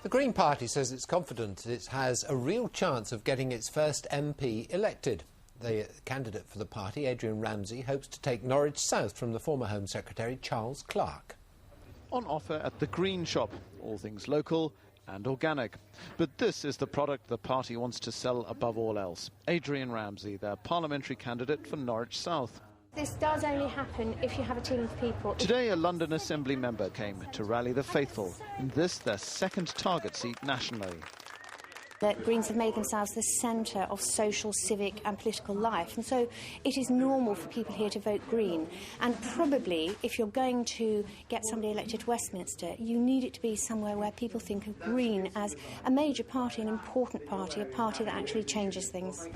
The Green Party says it's confident it has a real chance of getting its first MP elected. The candidate for the party, Adrian Ramsay, hopes to take Norwich South from the former Home Secretary Charles Clarke. On offer at the Green Shop, all things local and organic. But this is the product the party wants to sell above all else. Adrian Ramsay, their parliamentary candidate for Norwich South. This does only happen if you have a team of people. Today, a London Assembly member came to rally the faithful in this, their second target seat nationally. The Greens have made themselves the centre of social, civic and political life, and so it is normal for people here to vote Green. And probably, if you're going to get somebody elected to Westminster, you need it to be somewhere where people think of Green as a major party, an important party, a party that actually changes things.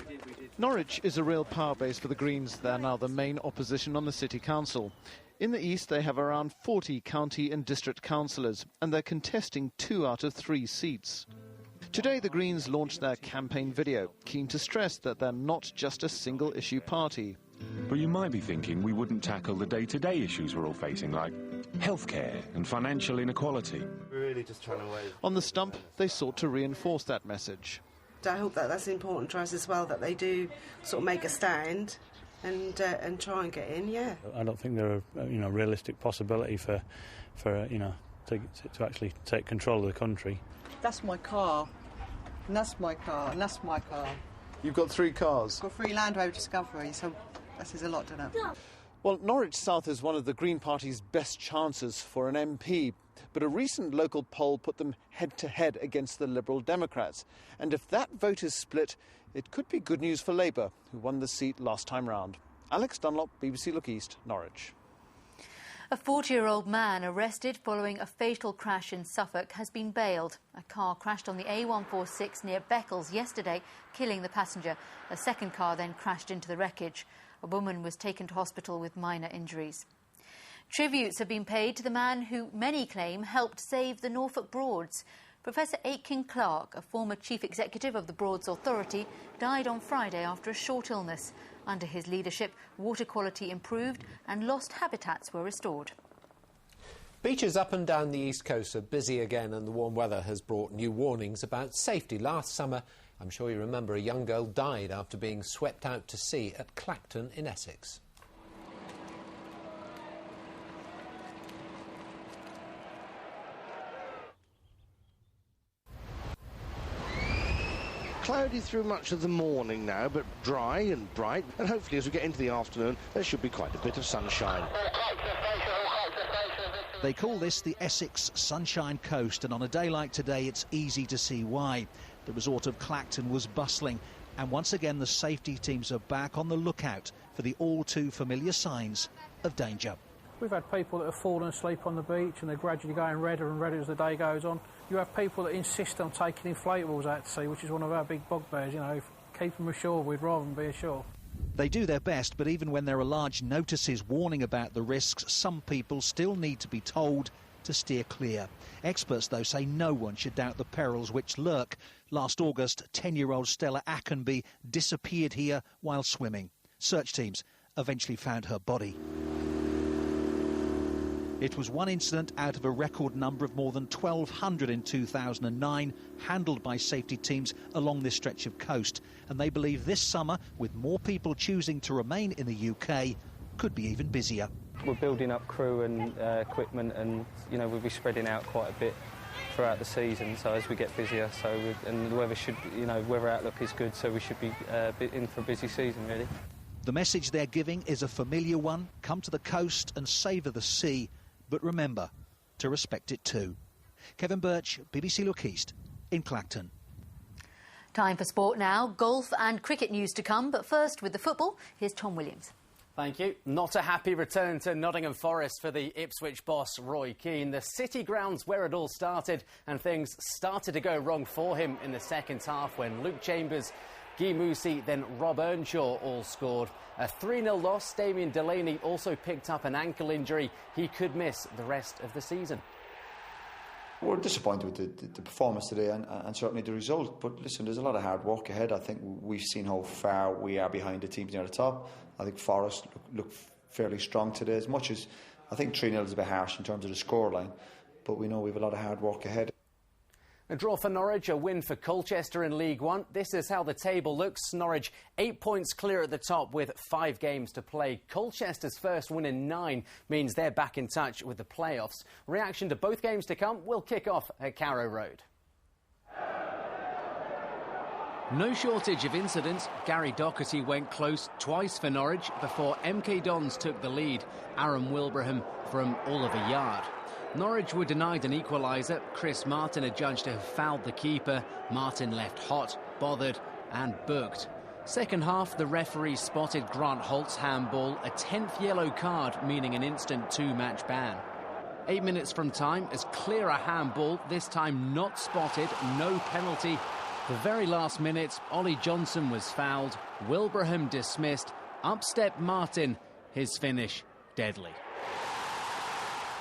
Norwich is a real power base for the Greens. They're now the main opposition on the City Council. In the east, they have around 40 county and district councillors, and they're contesting 2 out of 3 seats. Today, the Greens launched their campaign video, keen to stress that they're not just a single-issue party. But you might be thinking we wouldn't tackle the day-to-day issues we're all facing, like healthcare and financial inequality. We're really just trying to wait. On the stump, they sought to reinforce that message. I hope that that's important to us as well, that they do sort of make a stand and try and get in, yeah. I don't think there are, realistic possibility for to actually take control of the country. That's my car, and that's my car, and that's my car. You've got 3 cars? I've got 3 Land Rover Discovery, so that says a lot, doesn't it? Well, Norwich South is one of the Green Party's best chances for an MP, but a recent local poll put them head-to-head against the Liberal Democrats. And if that vote is split, it could be good news for Labour, who won the seat last time round. Alex Dunlop, BBC Look East, Norwich. A 40-year-old man arrested following a fatal crash in Suffolk has been bailed. A car crashed on the A146 near Beccles yesterday, killing the passenger. A second car then crashed into the wreckage. A woman was taken to hospital with minor injuries. Tributes have been paid to the man who many claim helped save the Norfolk Broads. Professor Aiken Clark, a former chief executive of the Broads Authority, died on Friday after a short illness. Under his leadership, water quality improved and lost habitats were restored. Beaches up and down the east coast are busy again, and the warm weather has brought new warnings about safety. Last summer, I'm sure you remember, a young girl died after being swept out to sea at Clacton in Essex. Cloudy through much of the morning now, but dry and bright, and hopefully as we get into the afternoon there should be quite a bit of sunshine. They call this the Essex Sunshine Coast, and on a day like today it's easy to see why. The resort of Clacton was bustling, and once again the safety teams are back on the lookout for the all too familiar signs of danger. We've had people that have fallen asleep on the beach and they're gradually going redder and redder as the day goes on. You have people that insist on taking inflatables out to sea, which is one of our big bugbears, keep them ashore, we'd rather them be ashore. They do their best, but even when there are large notices warning about the risks, some people still need to be told to steer clear. Experts, though, say no one should doubt the perils which lurk. Last August, 10-year-old Stella Ackenby disappeared here while swimming. Search teams eventually found her body. It was one incident out of a record number of more than 1,200 in 2009, handled by safety teams along this stretch of coast. And they believe this summer, with more people choosing to remain in the UK, could be even busier. We're building up crew and equipment, and we'll be spreading out quite a bit throughout the season. So as we get busier, and the weather weather outlook is good, so we should be in for a busy season, really. The message they're giving is a familiar one: come to the coast and savour the sea. But remember to respect it too. Kevin Birch, BBC Look East, in Clacton. Time for sport now. Golf and cricket news to come, but first with the football, here's Tom Williams. Thank you. Not a happy return to Nottingham Forest for the Ipswich boss Roy Keane. The City ground's where it all started, and things started to go wrong for him in the second half when Luke Chambers, Guy Moussi, then Rob Earnshaw all scored. A 3-0 loss. Damien Delaney also picked up an ankle injury. He could miss the rest of the season. We're disappointed with the performance today and certainly the result. But listen, there's a lot of hard work ahead. I think we've seen how far we are behind the teams near the top. I think Forest look fairly strong today, as much as I think 3-0 is a bit harsh in terms of the scoreline. But we know we have a lot of hard work ahead. A draw for Norwich, a win for Colchester in League One. This is how the table looks. Norwich 8 points clear at the top with 5 games to play. Colchester's first win in 9 means they're back in touch with the playoffs. Reaction to both games to come will kick off at Carrow Road. No shortage of incidents. Gary Doherty went close twice for Norwich before MK Dons took the lead. Aaron Wilbraham from all of a yard. Norwich were denied an equaliser. Chris Martin adjudged to have fouled the keeper. Martin left hot, bothered and booked. Second half, the referee spotted Grant Holt's handball, a 10th yellow card, meaning an instant 2-match ban. 8 minutes from time, as clear a handball, this time not spotted, no penalty. The very last minute, Ollie Johnson was fouled, Wilbraham dismissed, up stepped Martin, his finish deadly.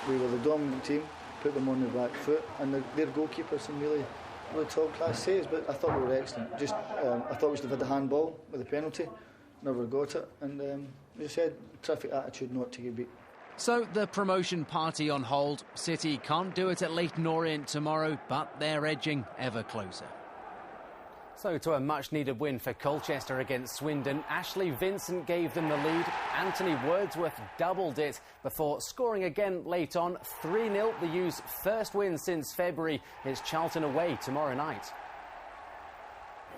We were the dominant team, put them on the back foot, and their goalkeeper some really top-class saves, but I thought we were excellent. Just, I thought we should have had the handball with the penalty, never got it, and as I said, terrific attitude not to get beat. So the promotion party on hold. City can't do it at Leyton Orient tomorrow, but they're edging ever closer. So to a much-needed win for Colchester against Swindon. Ashley Vincent gave them the lead. Anthony Wordsworth doubled it before scoring again late on. 3-0, the U's first win since February. It's Charlton away tomorrow night.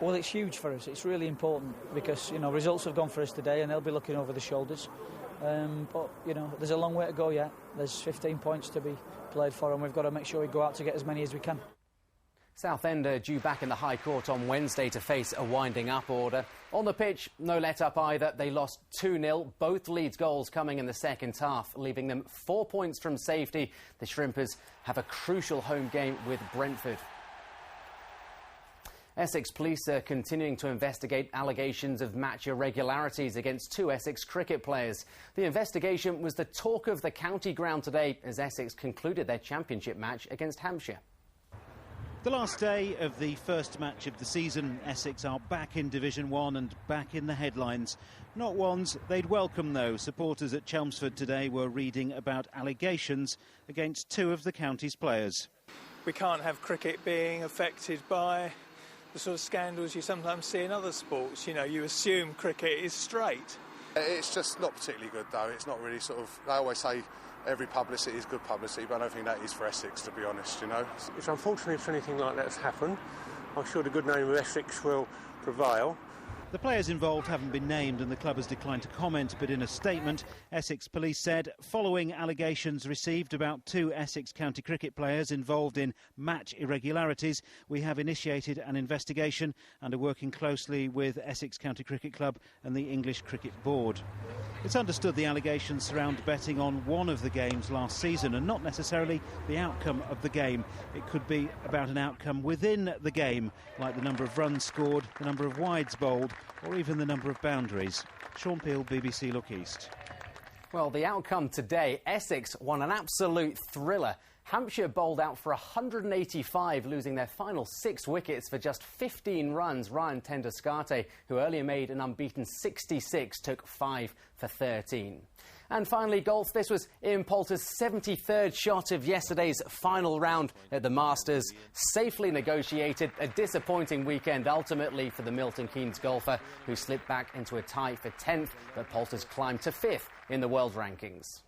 Well, it's huge for us. It's really important because, results have gone for us today and they'll be looking over the shoulders. But, there's a long way to go yet. There's 15 points to be played for and we've got to make sure we go out to get as many as we can. Southend are due back in the High Court on Wednesday to face a winding-up order. On the pitch, no let-up either. They lost 2-0, both Leeds goals coming in the second half, leaving them 4 points from safety. The Shrimpers have a crucial home game with Brentford. Essex police are continuing to investigate allegations of match irregularities against 2 Essex cricket players. The investigation was the talk of the county ground today as Essex concluded their championship match against Hampshire. The last day of the first match of the season, Essex are back in Division 1 and back in the headlines. Not ones they'd welcome, though. Supporters at Chelmsford today were reading about allegations against 2 of the county's players. We can't have cricket being affected by the sort of scandals you sometimes see in other sports. You assume cricket is straight. It's just not particularly good, though. It's not really I always say every publicity is good publicity, but I don't think that is for Essex, to be honest, It's unfortunate if anything like that's happened. I'm sure the good name of Essex will prevail. The players involved haven't been named and the club has declined to comment, but in a statement, Essex Police said, following allegations received about 2 Essex County cricket players involved in match irregularities, we have initiated an investigation and are working closely with Essex County Cricket Club and the English Cricket Board. It's understood the allegations surround betting on one of the games last season and not necessarily the outcome of the game. It could be about an outcome within the game, like the number of runs scored, the number of wides bowled, or even the number of boundaries. Sean Peel, BBC Look East. Well, the outcome today, Essex won an absolute thriller. Hampshire bowled out for 185, losing their final 6 wickets for just 15 runs. Ryan Tenduscarte, who earlier made an unbeaten 66, took 5 for 13. And finally, golf. This was Ian Poulter's 73rd shot of yesterday's final round at the Masters. Safely negotiated, a disappointing weekend ultimately for the Milton Keynes golfer, who slipped back into a tie for 10th, but Poulter's climbed to 5th in the world rankings.